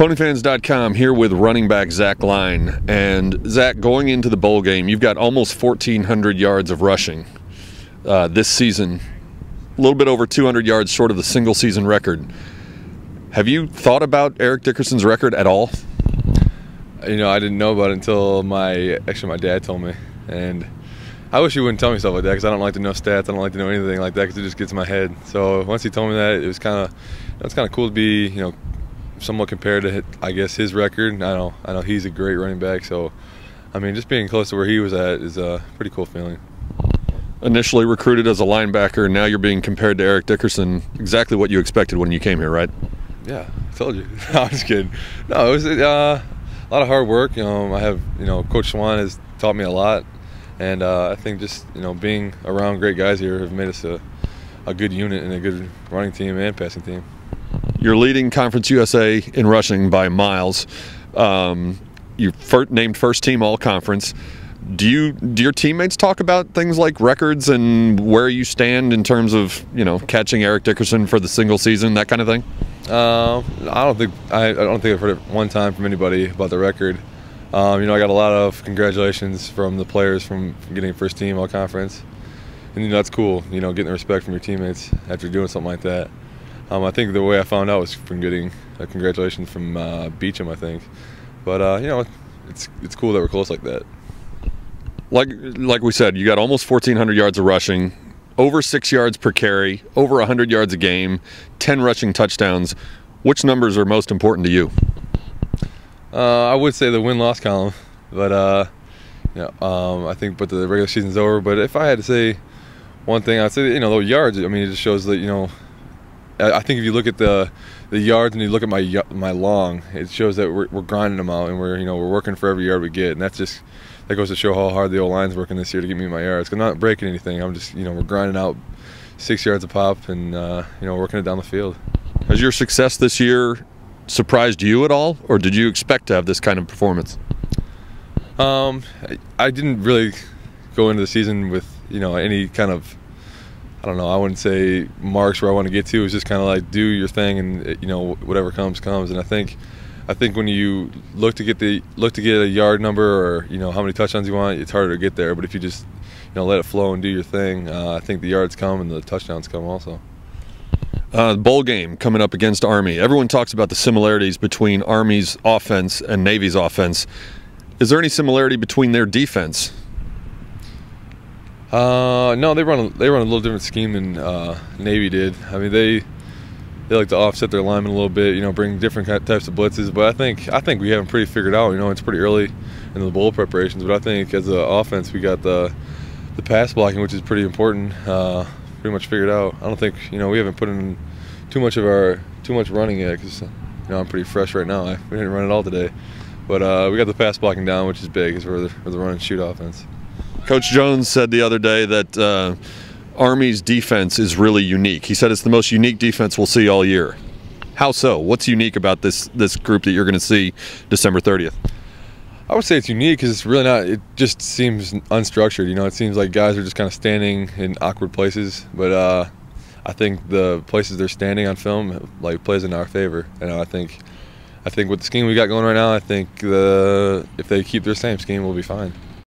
Ponyfans.com here with running back Zach Line. And Zach, going into the bowl game, you've got almost 1,400 yards of rushing this season, a little bit over 200 yards short of the single season record. Have you thought about Eric Dickerson's record at all? You know, I didn't know about it until my dad told me. And I wish he wouldn't tell me stuff like that because I don't like to know stats. I don't like to know anything like that because it just gets in my head. So once he told me that, it was kind of cool to be, you know, somewhat compared to, I guess, his record. I know he's a great running back. So, I mean, just being close to where he was at is a pretty cool feeling. Initially recruited as a linebacker, now you're being compared to Eric Dickerson. Exactly what you expected when you came here, right? Yeah, I told you. No, I'm just kidding. No, it was a lot of hard work. I have, Coach Swan has taught me a lot. And I think just, being around great guys here have made us a good unit and a good running team and passing team. You're leading Conference USA in rushing by miles. You named first team all-conference. Do your teammates talk about things like records and where you stand in terms of, catching Eric Dickerson for the single season, that kind of thing? I don't think I've heard it one time from anybody about the record. I got a lot of congratulations from the players from getting first team all conference, and that's cool. Getting the respect from your teammates after doing something like that. I think the way I found out was from getting a congratulations from Beecham, I think. But it's cool that we're close like that. Like we said, you got almost 1,400 yards of rushing, over 6 yards per carry, over 100 yards a game, 10 rushing touchdowns. Which numbers are most important to you? I would say the win-loss column, but I think the regular season's over. But if I had to say one thing, I'd say the yards. I mean, it just shows that I think if you look at the yards and you look at my long, it shows that we're grinding them out and we're working for every yard we get, and that goes to show how hard the O-line's working this year to get me my yards. 'Cause I'm not breaking anything. I'm just we're grinding out 6 yards a pop and working it down the field. Has your success this year surprised you at all, or did you expect to have this kind of performance? I didn't really go into the season with any kind of, I don't know, I wouldn't say marks where I want to get to. It was just kind of like do your thing and whatever comes. And I think when you look to get a yard number or how many touchdowns you want, it's harder to get there. But if you just let it flow and do your thing, I think the yards come and the touchdowns come also. Bowl game coming up against Army. Everyone talks about the similarities between Army's offense and Navy's offense. Is there any similarity between their defense? No, they run a little different scheme than Navy did. I mean, they like to offset their linemen a little bit, bring different types of blitzes. But I think we have them pretty figured out. It's pretty early in the bowl preparations. But I think as an offense, we got the pass blocking, which is pretty important. Pretty much figured out. I don't think we haven't put in too much running yet because I'm pretty fresh right now. We didn't run it all today, but we got the pass blocking down, which is big because we're the run and shoot offense. Coach Jones said the other day that Army's defense is really unique. He said it's the most unique defense we'll see all year. How so? What's unique about this group that you're going to see December 30th? I would say it's unique because it's really not. It just seems unstructured. It seems like guys are just kind of standing in awkward places. But I think the places they're standing on film plays in our favor. And I think with the scheme we got going right now, I think if they keep their same scheme, we'll be fine.